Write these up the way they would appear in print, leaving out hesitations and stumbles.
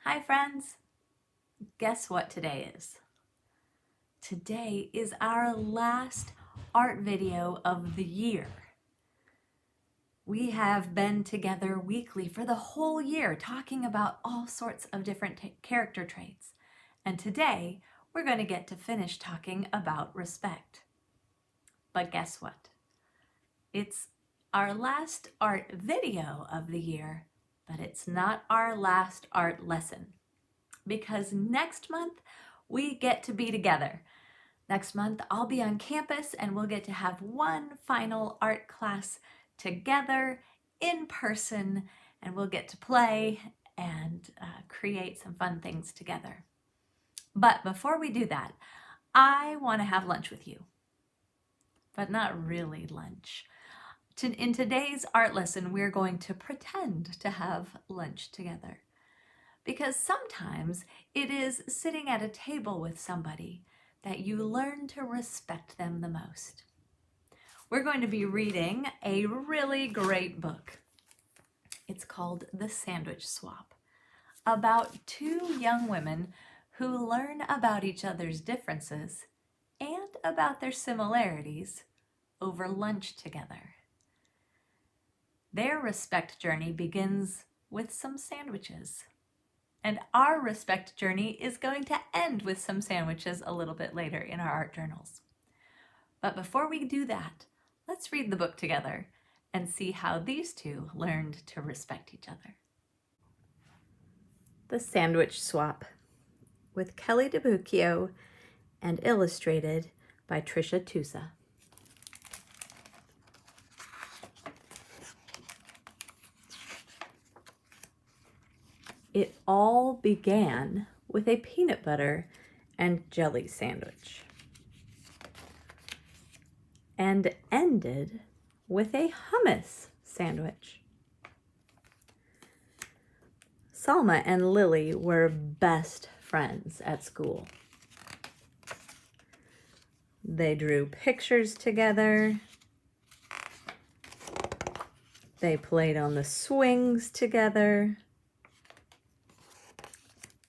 Hi friends! Guess what today is? Today is our last art video of the year. We have been together weekly for the whole year talking about all sorts of different character traits. And today we're going to get to finish talking about respect. But guess what? It's our last art video of the year, but it's not our last art lesson. Because next month we get to be together. Next month I'll be on campus and we'll get to have one final art class together in person, and we'll get to play and create some fun things together. But before we do that, I want to have lunch with you. But not really lunch. In today's art lesson, we're going to pretend to have lunch together. Because sometimes it is sitting at a table with somebody that you learn to respect them the most. We're going to be reading a really great book. It's called The Sandwich Swap, about two young women who learn about each other's differences and about their similarities over lunch together. Their respect journey begins with some sandwiches. And our respect journey is going to end with some sandwiches a little bit later in our art journals. But before we do that, let's read the book together and see how these two learned to respect each other. The Sandwich Swap, with Kelly DiPucchio and illustrated by Trisha Tusa. It all began with a peanut butter and jelly sandwich, and ended with a hummus sandwich. Salma and Lily were best friends at school. They drew pictures together. They played on the swings together.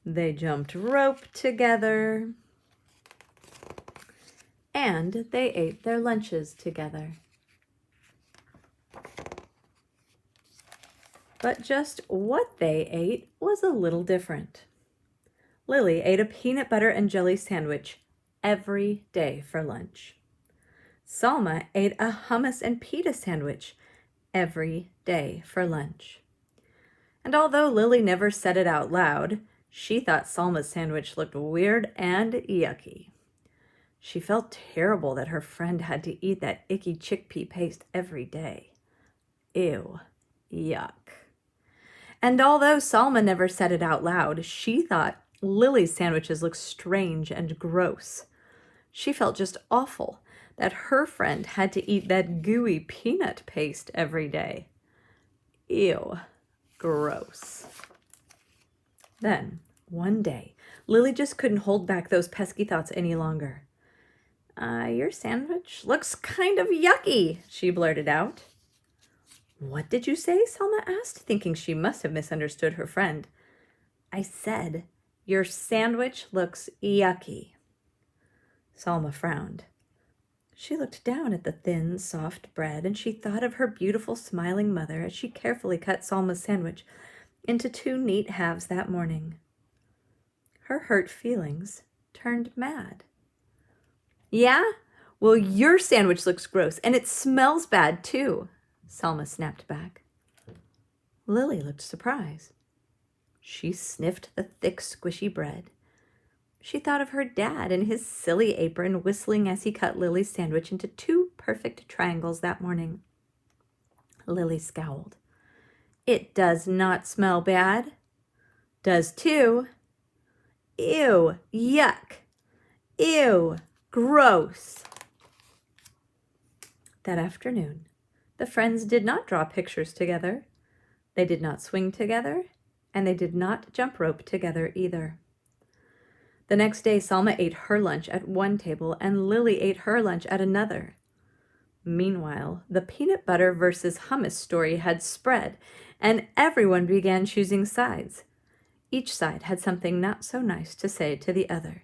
They jumped rope together, and they ate their lunches together. But just what they ate was a little different. Lily ate a peanut butter and jelly sandwich every day for lunch. Salma ate a hummus and pita sandwich every day for lunch. And although Lily never said it out loud, she thought Salma's sandwich looked weird and yucky. She felt terrible that her friend had to eat that icky chickpea paste every day. Ew, yuck. And although Salma never said it out loud, she thought Lily's sandwiches looked strange and gross. She felt just awful that her friend had to eat that gooey peanut paste every day. Ew, gross. Then, one day, Lily just couldn't hold back those pesky thoughts any longer. Your sandwich looks kind of yucky, she blurted out. What did you say? Salma asked, thinking she must have misunderstood her friend. I said, your sandwich looks yucky. Salma frowned. She looked down at the thin, soft bread, and she thought of her beautiful, smiling mother as she carefully cut Salma's sandwich into two neat halves that morning. Her hurt feelings turned mad. Yeah? Well, your sandwich looks gross, and it smells bad, too, Salma snapped back. Lily looked surprised. She sniffed the thick, squishy bread. She thought of her dad in his silly apron whistling as he cut Lily's sandwich into two perfect triangles that morning. Lily scowled. It does not smell bad. Does too. Ew, yuck. Ew, gross. That afternoon, the friends did not draw pictures together. They did not swing together, and they did not jump rope together either. The next day, Salma ate her lunch at one table, and Lily ate her lunch at another. Meanwhile, the peanut butter versus hummus story had spread, and everyone began choosing sides. Each side had something not so nice to say to the other.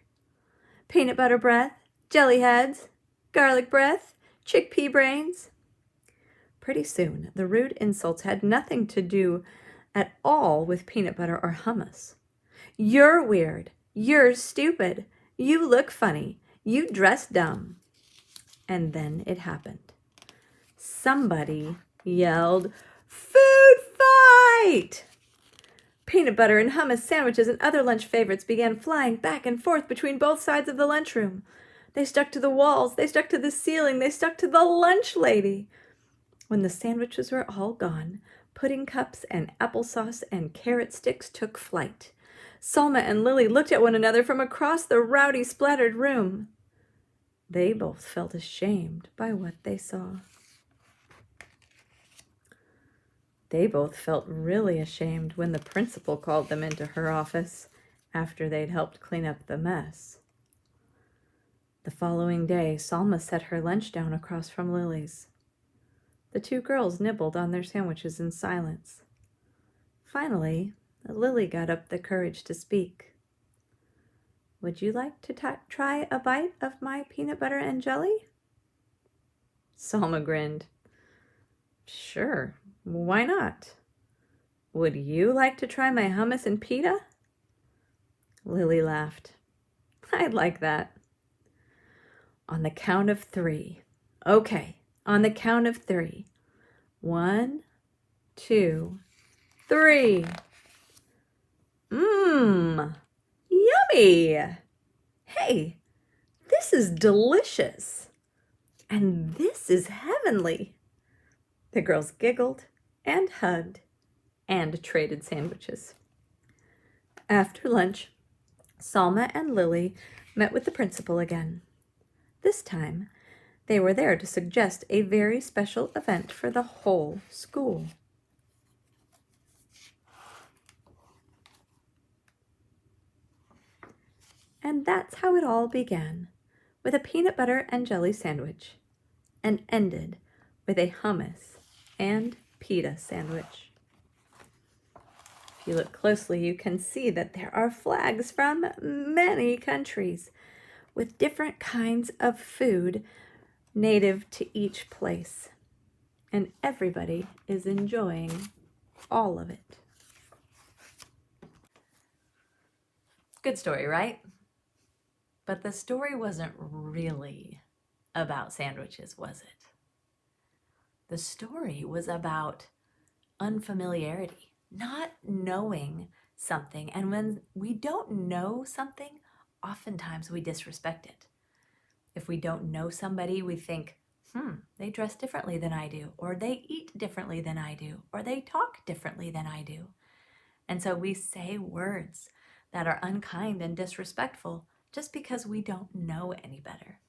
Peanut butter breath, jelly heads, garlic breath, chickpea brains. Pretty soon, the rude insults had nothing to do at all with peanut butter or hummus. You're weird. You're stupid. You look funny. You dress dumb. And then it happened. Somebody yelled, "Food fight!" Peanut butter and hummus sandwiches and other lunch favorites began flying back and forth between both sides of the lunchroom. They stuck to the walls, they stuck to the ceiling, they stuck to the lunch lady. When the sandwiches were all gone, pudding cups and applesauce and carrot sticks took flight. Salma and Lily looked at one another from across the rowdy, splattered room. They both felt ashamed by what they saw. They both felt really ashamed when the principal called them into her office after they'd helped clean up the mess. The following day, Salma set her lunch down across from Lily's. The two girls nibbled on their sandwiches in silence. Finally, Lily got up the courage to speak. "Would you like to try a bite of my peanut butter and jelly?" Salma grinned. "Sure, why not? Would you like to try my hummus and pita?" Lily laughed. "I'd like that." On the count of 3. Okay, on the count of 3. 1, 2, 3. Mmm, yummy! Hey, this is delicious. And this is heavenly. The girls giggled and hugged and traded sandwiches. After lunch, Salma and Lily met with the principal again. This time, they were there to suggest a very special event for the whole school. And that's how it all began, with a peanut butter and jelly sandwich, and ended with a hummus and pita sandwich. If you look closely, you can see that there are flags from many countries with different kinds of food native to each place. And everybody is enjoying all of it. Good story, right? But the story wasn't really about sandwiches, was it? The story was about unfamiliarity, not knowing something. And when we don't know something, oftentimes we disrespect it. If we don't know somebody, we think, they dress differently than I do, or they eat differently than I do, or they talk differently than I do. And so we say words that are unkind and disrespectful just because we don't know any better.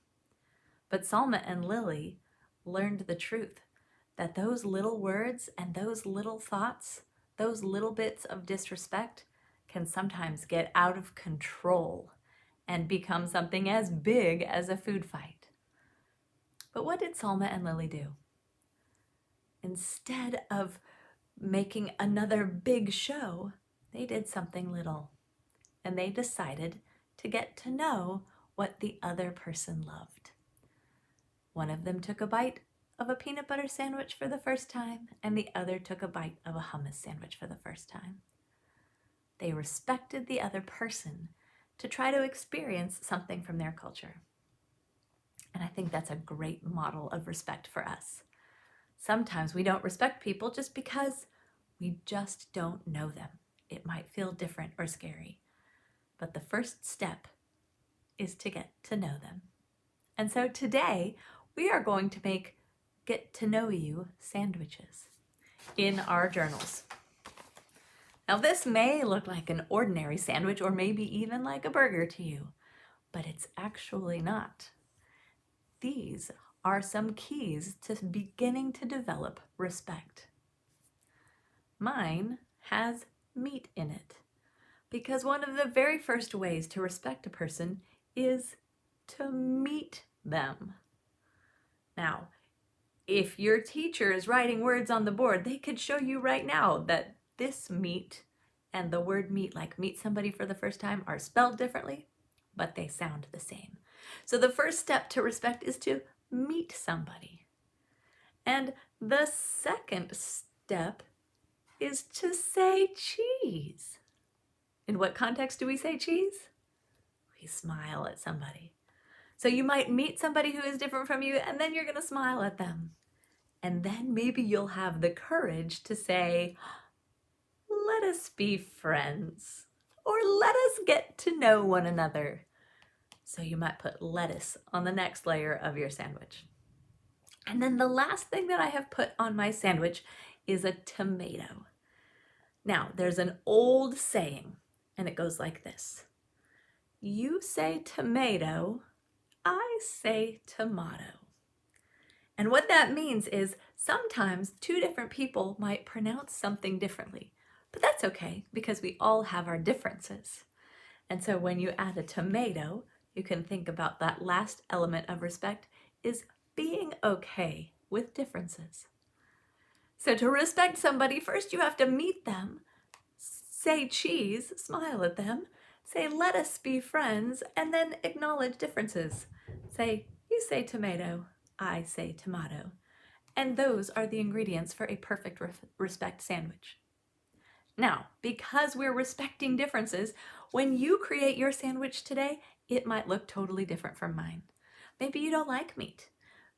But Salma and Lily learned the truth, that those little words and those little thoughts, those little bits of disrespect can sometimes get out of control and become something as big as a food fight. But what did Salma and Lily do? Instead of making another big show, they did something little. And they decided to get to know what the other person loved. One of them took a bite of a peanut butter sandwich for the first time, and the other took a bite of a hummus sandwich for the first time. They respected the other person to try to experience something from their culture. And I think that's a great model of respect for us. Sometimes we don't respect people just because we just don't know them. It might feel different or scary. But the first step is to get to know them. And so today we are going to make get to know you sandwiches in our journals. Now this may look like an ordinary sandwich or maybe even like a burger to you, but it's actually not. These are some keys to beginning to develop respect. Mine has meat in it, because one of the very first ways to respect a person is to meet them. Now, if your teacher is writing words on the board, they could show you right now that this meat and the word meet, like meet somebody for the first time, are spelled differently, but they sound the same. So the first step to respect is to meet somebody. And the second step is to say cheese. In what context do we say cheese? We smile at somebody. So you might meet somebody who is different from you, and then you're going to smile at them. And then maybe you'll have the courage to say, let us be friends, or let us get to know one another. So you might put lettuce on the next layer of your sandwich. And then the last thing that I have put on my sandwich is a tomato. Now, there's an old saying, and it goes like this. You say tomato, I say tomato. And what that means is sometimes two different people might pronounce something differently, but that's okay because we all have our differences. And so when you add a tomato, you can think about that last element of respect is being okay with differences. So to respect somebody, first you have to meet them, say cheese, smile at them, say let us be friends, and then acknowledge differences. Say, you say tomato, I say tomato. And those are the ingredients for a perfect respect sandwich. Now, because we're respecting differences, when you create your sandwich today, it might look totally different from mine. Maybe you don't like meat.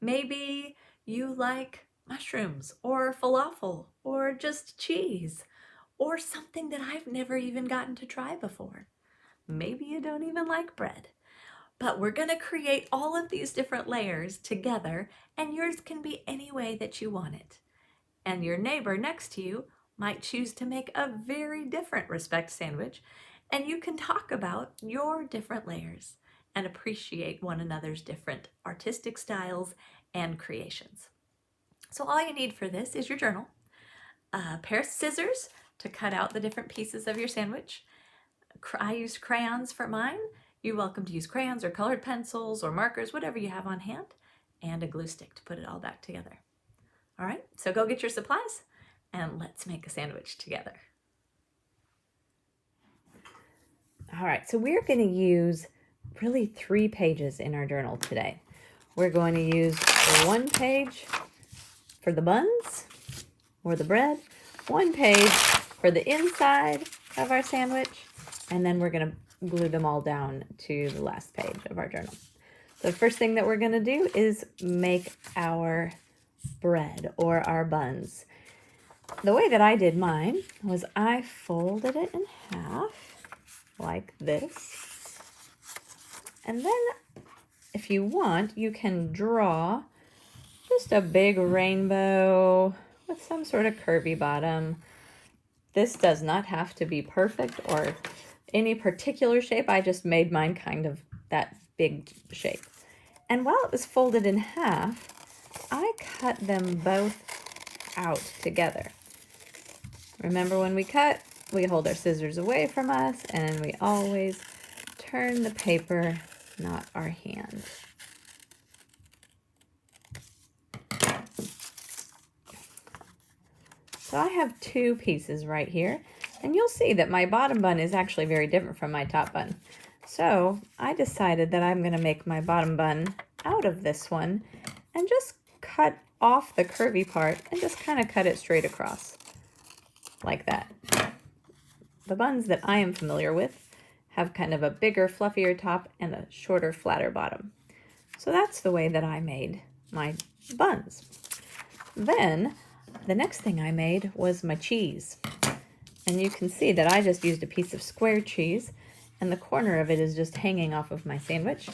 Maybe you like mushrooms or falafel or just cheese or something that I've never even gotten to try before. Maybe you don't even like bread. But we're going to create all of these different layers together, and yours can be any way that you want it. And your neighbor next to you might choose to make a very different respect sandwich, and you can talk about your different layers and appreciate one another's different artistic styles and creations. So all you need for this is your journal, a pair of scissors to cut out the different pieces of your sandwich. I used crayons for mine. You're welcome to use crayons or colored pencils or markers, whatever you have on hand, and a glue stick to put it all back together. All right, so go get your supplies and let's make a sandwich together. All right, so we're going to use really 3 pages in our journal today. We're going to use 1 page for the buns or the bread, 1 page for the inside of our sandwich, and then we're going to glue them all down to the last page of our journal. So the first thing that we're going to do is make our bread or our buns. The way that I did mine was I folded it in half like this. And then if you want, you can draw just a big rainbow with some sort of curvy bottom. This does not have to be perfect or any particular shape. I just made mine kind of that big shape. And while it was folded in half, I cut them both out together. Remember, when we cut, we hold our scissors away from us, and we always turn the paper, not our hand. So I have 2 pieces right here, and you'll see that my bottom bun is actually very different from my top bun. So I decided that I'm going to make my bottom bun out of this one and just cut off the curvy part and just kind of cut it straight across like that. The buns that I am familiar with have kind of a bigger, fluffier top and a shorter, flatter bottom. So that's the way that I made my buns. Then the next thing I made was my cheese. And you can see that I just used a piece of square cheese, and the corner of it is just hanging off of my sandwich.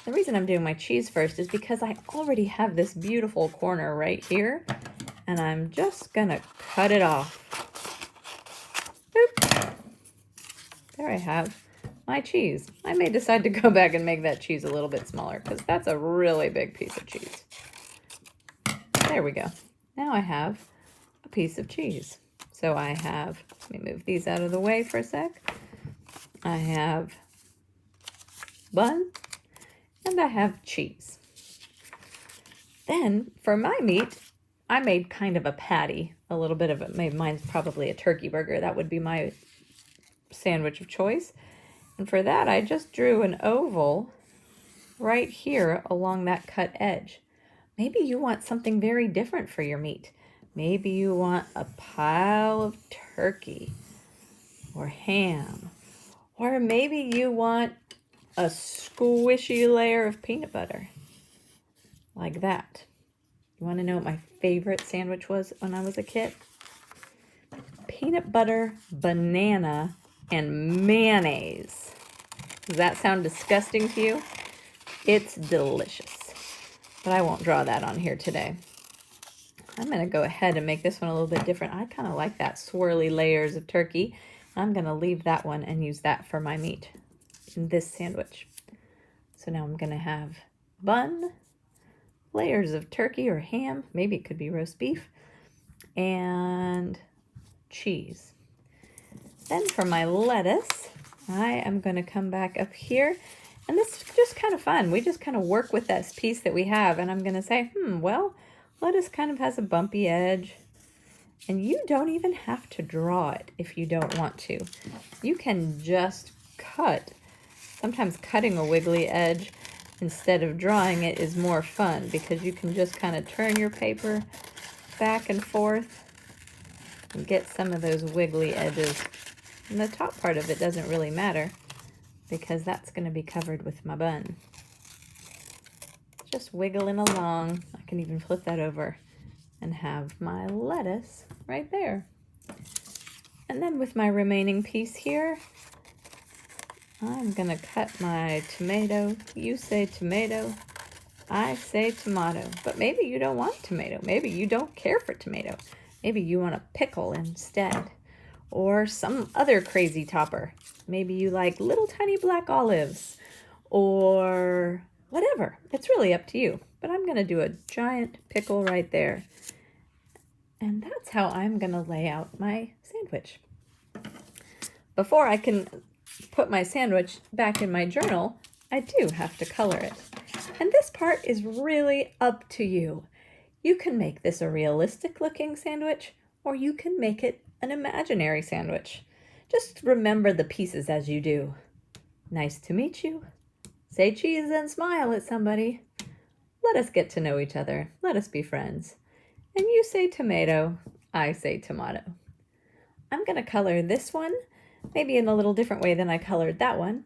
The reason I'm doing my cheese first is because I already have this beautiful corner right here, and I'm just gonna cut it off. Boop. There I have my cheese. I may decide to go back and make that cheese a little bit smaller because that's a really big piece of cheese. There we go. Now I have a piece of cheese. So I have, let me move these out of the way for a sec. I have bun and I have cheese. Then for my meat, I made kind of a patty, a little bit of it. Mine's probably a turkey burger. That would be my sandwich of choice. And for that, I just drew an oval right here along that cut edge. Maybe you want something very different for your meat. Maybe you want a pile of turkey or ham. Or maybe you want a squishy layer of peanut butter. Like that. You want to know what my favorite sandwich was when I was a kid? Peanut butter, banana, and mayonnaise. Does that sound disgusting to you? It's delicious. But I won't draw that on here today. I'm going to go ahead and make this one a little bit different. I kind of like that swirly layers of turkey. I'm going to leave that one and use that for my meat in this sandwich. So now I'm going to have bun, layers of turkey or ham, maybe it could be roast beef, and cheese. Then for my lettuce, I am going to come back up here, and this is just kind of fun. We just kind of work with this piece that we have, and I'm going to say, well, lettuce kind of has a bumpy edge, and you don't even have to draw it if you don't want to. You can just cut. Sometimes cutting a wiggly edge instead of drawing it is more fun because you can just kind of turn your paper back and forth and get some of those wiggly edges. And the top part of it doesn't really matter because that's going to be covered with my bun. Just wiggling along. I can even flip that over and have my lettuce right there. And then with my remaining piece here, I'm going to cut my tomato. You say tomato, I say tomato. But maybe you don't want tomato. Maybe you don't care for tomato. Maybe you want a pickle instead. Or some other crazy topper. Maybe you like little tiny black olives. Or whatever. It's really up to you. But I'm going to do a giant pickle right there. And that's how I'm going to lay out my sandwich. Before I can put my sandwich back in my journal, I do have to color it. And this part is really up to you. You can make this a realistic looking sandwich, or you can make it an imaginary sandwich. Just remember the pieces as you do. Nice to meet you. Say cheese and smile at somebody. Let us get to know each other. Let us be friends. And you say tomato, I say tomato. I'm going to color this one maybe in a little different way than I colored that one.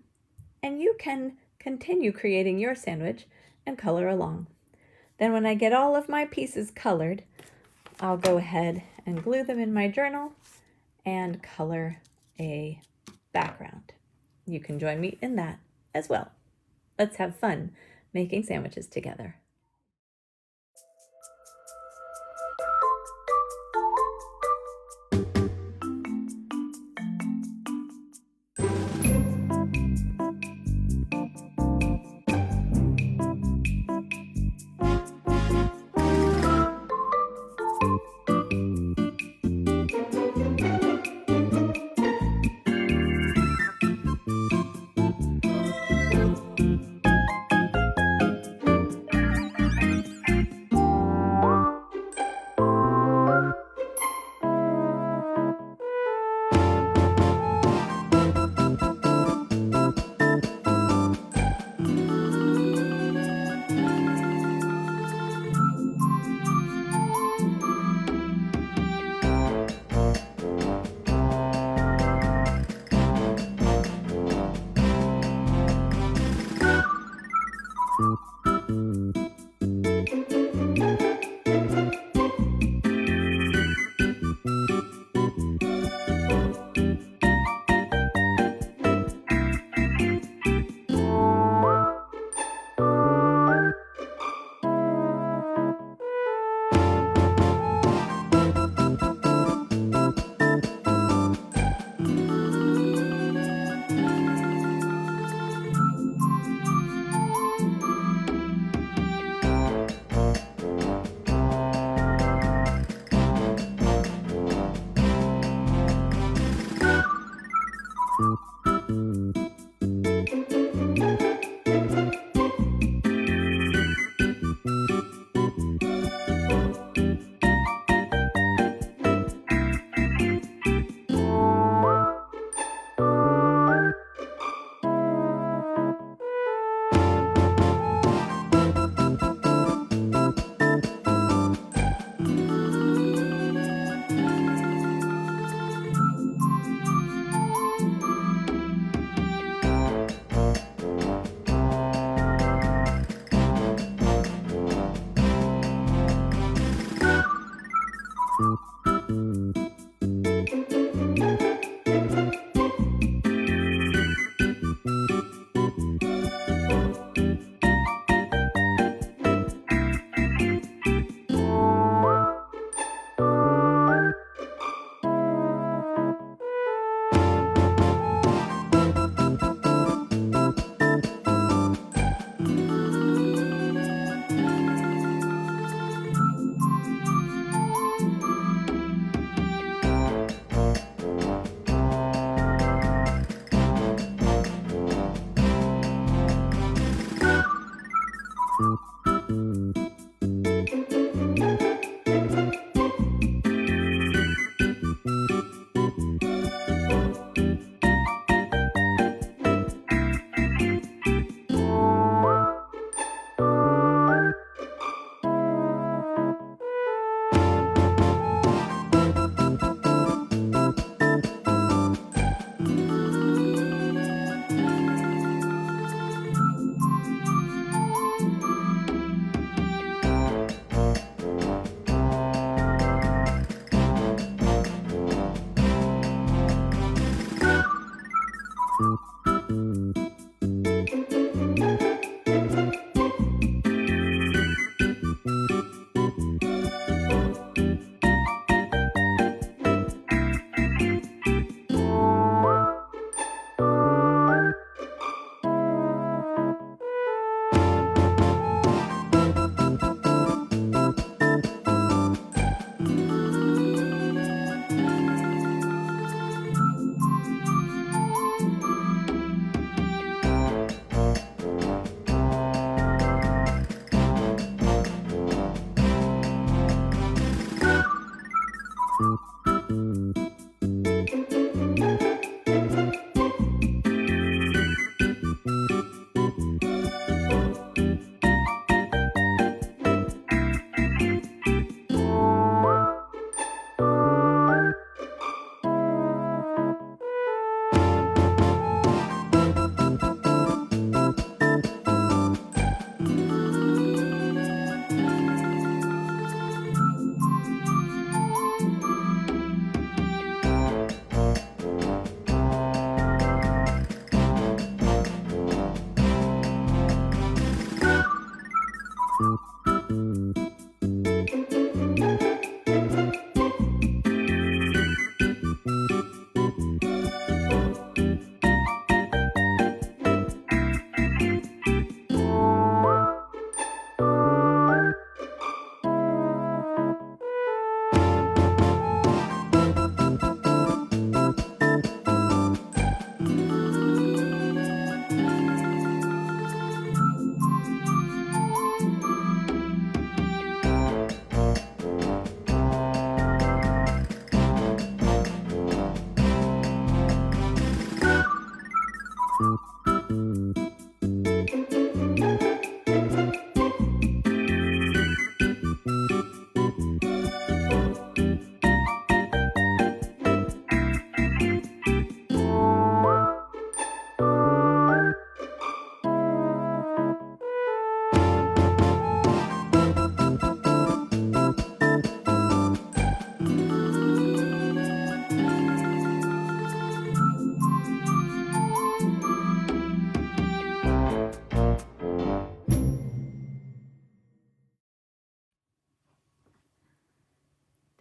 And you can continue creating your sandwich and color along. Then when I get all of my pieces colored, I'll go ahead and glue them in my journal and color a background. You can join me in that as well. Let's have fun making sandwiches together.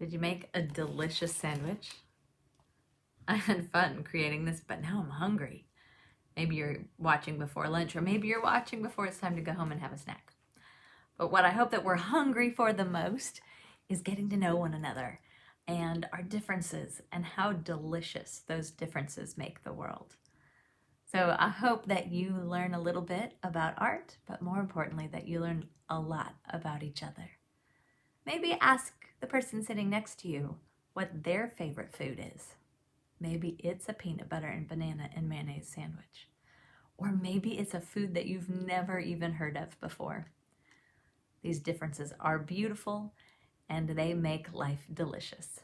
Did you make a delicious sandwich? I had fun creating this, but now I'm hungry. Maybe you're watching before lunch, or maybe you're watching before it's time to go home and have a snack. But what I hope that we're hungry for the most is getting to know one another and our differences and how delicious those differences make the world. So I hope that you learn a little bit about art, but more importantly, that you learn a lot about each other. Maybe ask the person sitting next to you what their favorite food is. Maybe it's a peanut butter and banana and mayonnaise sandwich. Or maybe it's a food that you've never even heard of before. These differences are beautiful and they make life delicious.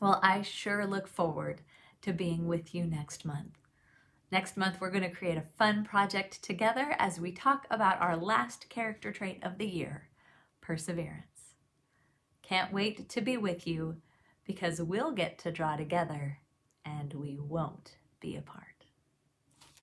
Well, I sure look forward to being with you next month. Next month, we're going to create a fun project together as we talk about our last character trait of the year, perseverance. Can't wait to be with you because we'll get to draw together and we won't be apart.